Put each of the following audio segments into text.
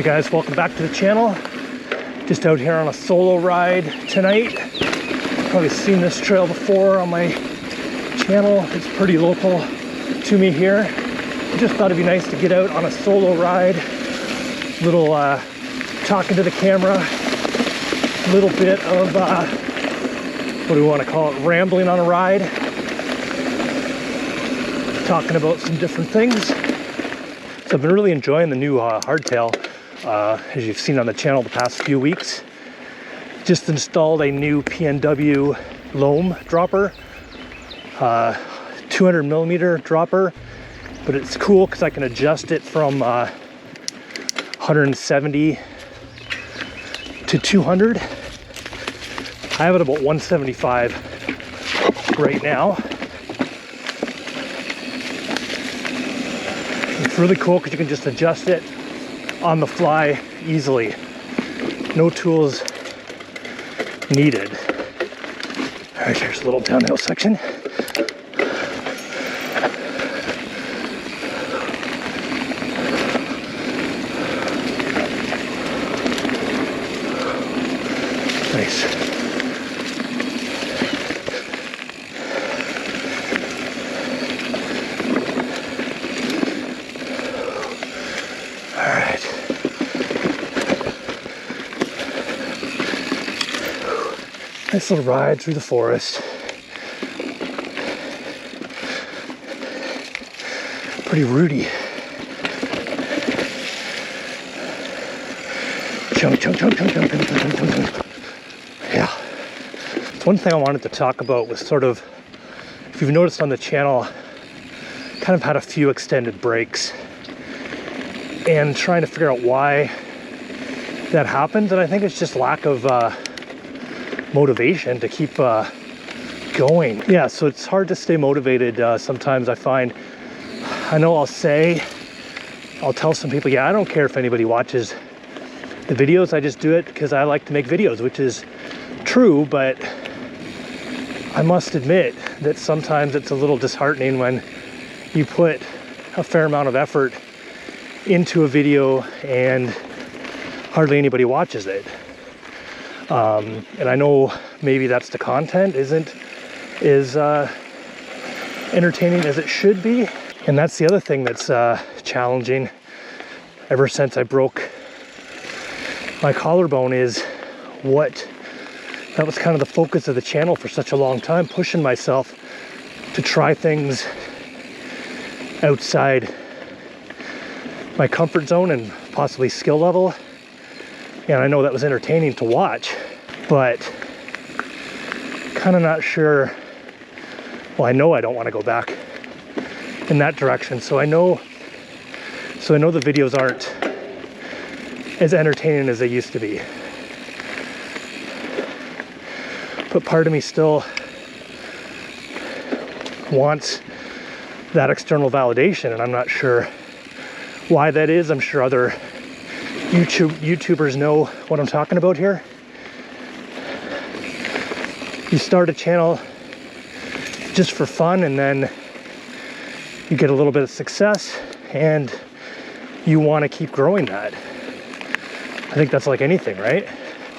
Hey guys, welcome back to the channel. Just out here on a solo ride tonight. Probably seen this trail before on my channel. It's pretty local to me here. I just thought it'd be nice to get out on a solo ride. Little talking to the camera. A little bit of what do we want to call it? Rambling on a ride. Talking about some different things. So I've been really enjoying the new hardtail. As you've seen on the channel the past few weeks. Just installed a new PNW loam dropper. 200mm dropper. But it's cool because I can adjust it from 170 to 200. I have it about 175 right now. It's really cool because you can just adjust it on the fly easily. No tools needed. All right, here's a little downhill section. Nice. Nice little ride through the forest. Pretty rooty. Chunk, chunk, chunk, chunk, chunk, chunk, chunk, chunk, chunk. Yeah. One thing I wanted to talk about was sort of, if you've noticed on the channel, kind of had a few extended breaks and trying to figure out why that happened. And I think it's just lack of motivation to keep going. Yeah, so it's hard to stay motivated sometimes. I find, I know I'll tell some people, yeah, I don't care if anybody watches the videos, I just do it because I like to make videos, which is true, but I must admit that sometimes it's a little disheartening when you put a fair amount of effort into a video and hardly anybody watches it. And I know maybe that's the content isn't as entertaining as it should be. And that's the other thing that's challenging ever since I broke my collarbone is that was kind of the focus of the channel for such a long time, pushing myself to try things outside my comfort zone and possibly skill level. And I know that was entertaining to watch, but kind of not sure. Well, I know I don't want to go back in that direction. So I know the videos aren't as entertaining as they used to be. But part of me still wants that external validation, and I'm not sure why that is. I'm sure other YouTubers know what I'm talking about here. You start a channel just for fun, and then you get a little bit of success and you want to keep growing that. I think that's like anything, right?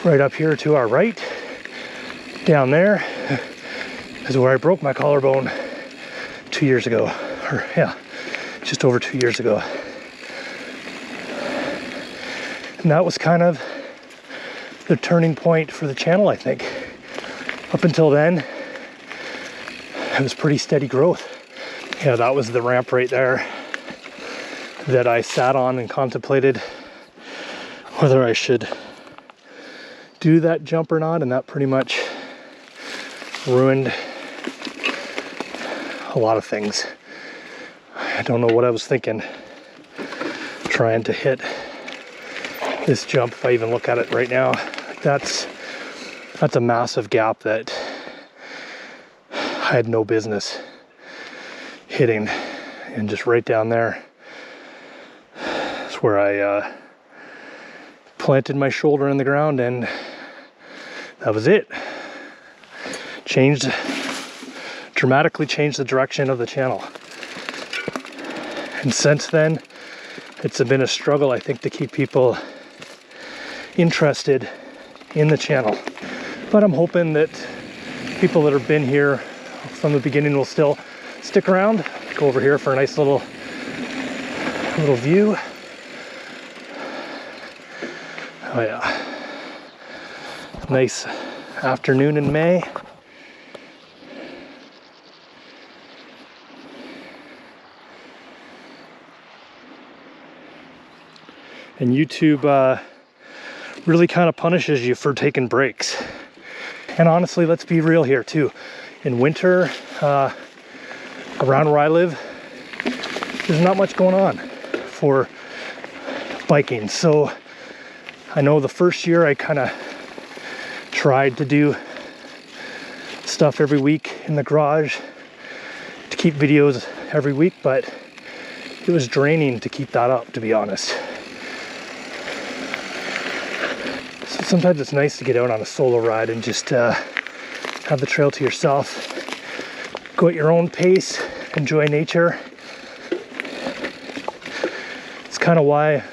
Right up here to our right, down there is where I broke my collarbone 2 years ago, or yeah, just over 2 years ago. And that was kind of the turning point for the channel, I think. Up until then, it was pretty steady growth. Yeah, that was the ramp right there that I sat on and contemplated whether I should do that jump or not, and that pretty much ruined a lot of things. I don't know what I was thinking trying to hit this jump. If I even look at it right now, that's a massive gap that I had no business hitting. And just right down there is where I planted my shoulder in the ground, and that was it. Dramatically changed the direction of the channel. And since then, it's been a struggle, I think, to keep people interested in the channel. But I'm hoping that people that have been here from the beginning will still stick around. Go over here for a nice little view. Oh yeah, nice afternoon in May. And YouTube really kind of punishes you for taking breaks. And honestly, let's be real here too. In winter, around where I live, there's not much going on for biking. So I know the first year I kind of tried to do stuff every week in the garage to keep videos every week, but it was draining to keep that up, to be honest. So sometimes it's nice to get out on a solo ride and just have the trail to yourself, go at your own pace, enjoy nature. It's kind of why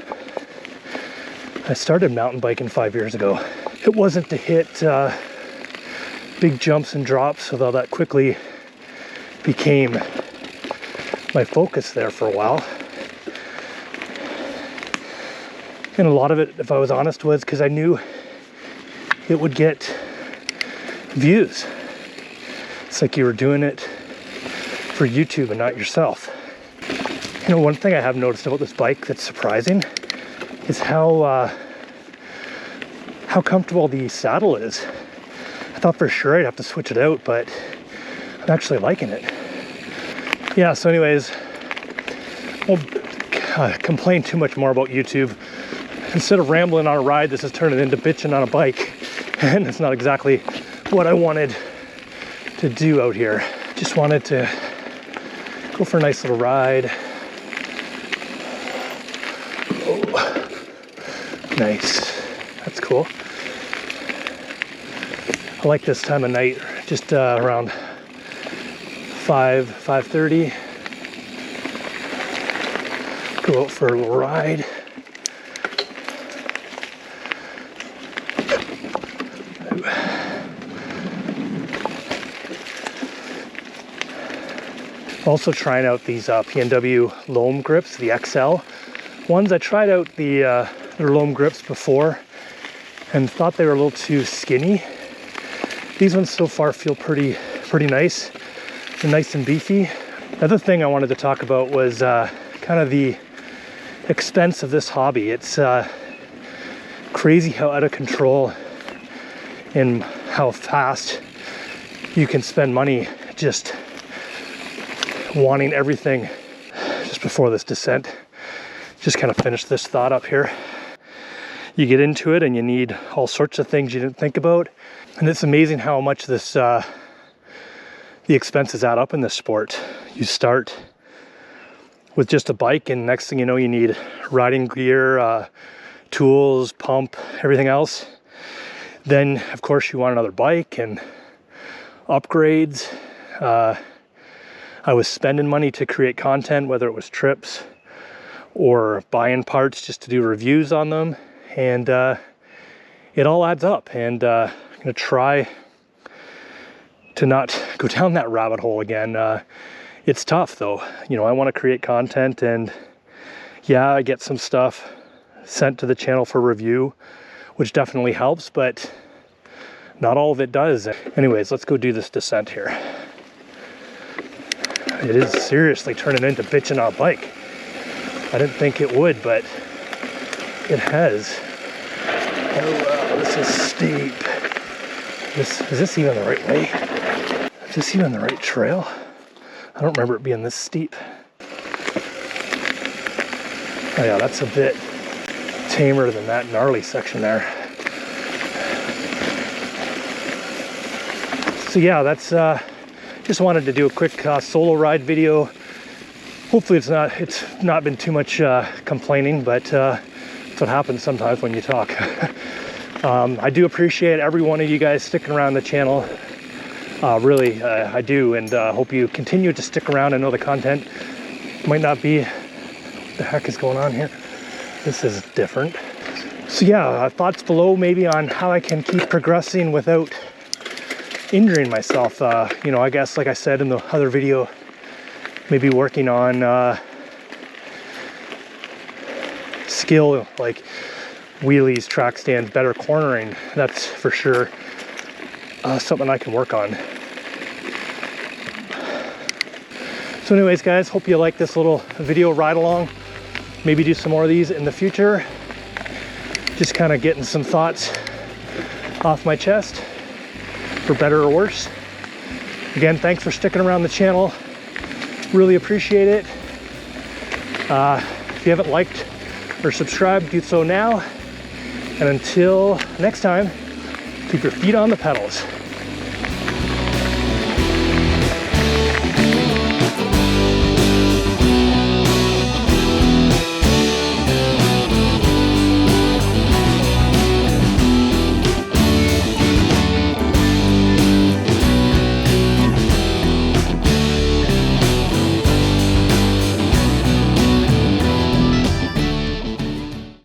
I started mountain biking 5 years ago. It wasn't to hit big jumps and drops, although that quickly became my focus there for a while. And a lot of it, if I was honest, was because I knew it would get views. It's like you were doing it for YouTube and not yourself. You know, one thing I have noticed about this bike that's surprising is how comfortable the saddle is. I thought for sure I'd have to switch it out, but I'm actually liking it. Yeah, so anyways, I won't complain too much more about YouTube. Instead of rambling on a ride, this is turning into bitching on a bike. And it's not exactly what I wanted to do out here. Just wanted to go for a nice little ride. Oh, nice. That's cool. I like this time of night, just around 5:30. Go out for a little ride. Also trying out these P&W loam grips, the XL ones. I tried out their loam grips before and thought they were a little too skinny. These ones so far feel pretty nice. They're nice and beefy. The other thing I wanted to talk about was kind of the expense of this hobby. It's crazy how out of control and how fast you can spend money just wanting everything. Just before this descent, just kind of finish this thought up here. You get into it and you need all sorts of things you didn't think about. And it's amazing how much this the expenses add up in this sport. You start with just a bike, and next thing you know, you need riding gear, tools, pump, everything else. Then, of course, you want another bike and upgrades. I was spending money to create content, whether it was trips or buying parts just to do reviews on them. And it all adds up. And I'm gonna try to not go down that rabbit hole again. It's tough though. You know, I want to create content, and yeah, I get some stuff sent to the channel for review, which definitely helps, but not all of it does. Anyways, let's go do this descent here. It is seriously turning into bitching on a bike. I didn't think it would, but it has. Oh wow, this is steep. Is this even the right way? Is this even the right trail? I don't remember it being this steep. Oh yeah, that's a bit tamer than that gnarly section there. So yeah, that's just wanted to do a quick solo ride video. Hopefully it's not been too much complaining, but that's what happens sometimes when you talk. I do appreciate every one of you guys sticking around the channel. Really, I do, and hope you continue to stick around. I know the content might not be, what the heck is going on here? This is different. So yeah, thoughts below maybe on how I can keep progressing without injuring myself. You know, I guess like I said in the other video, maybe working on skill like wheelies, track stands, better cornering. That's for sure something I can work on. So anyways guys, hope you like this little video ride along. Maybe do some more of these in the future. Just kind of getting some thoughts off my chest, for better or worse. Again, thanks for sticking around the channel. Really appreciate it. If you haven't liked or subscribed, do so now. And until next time, keep your feet on the pedals.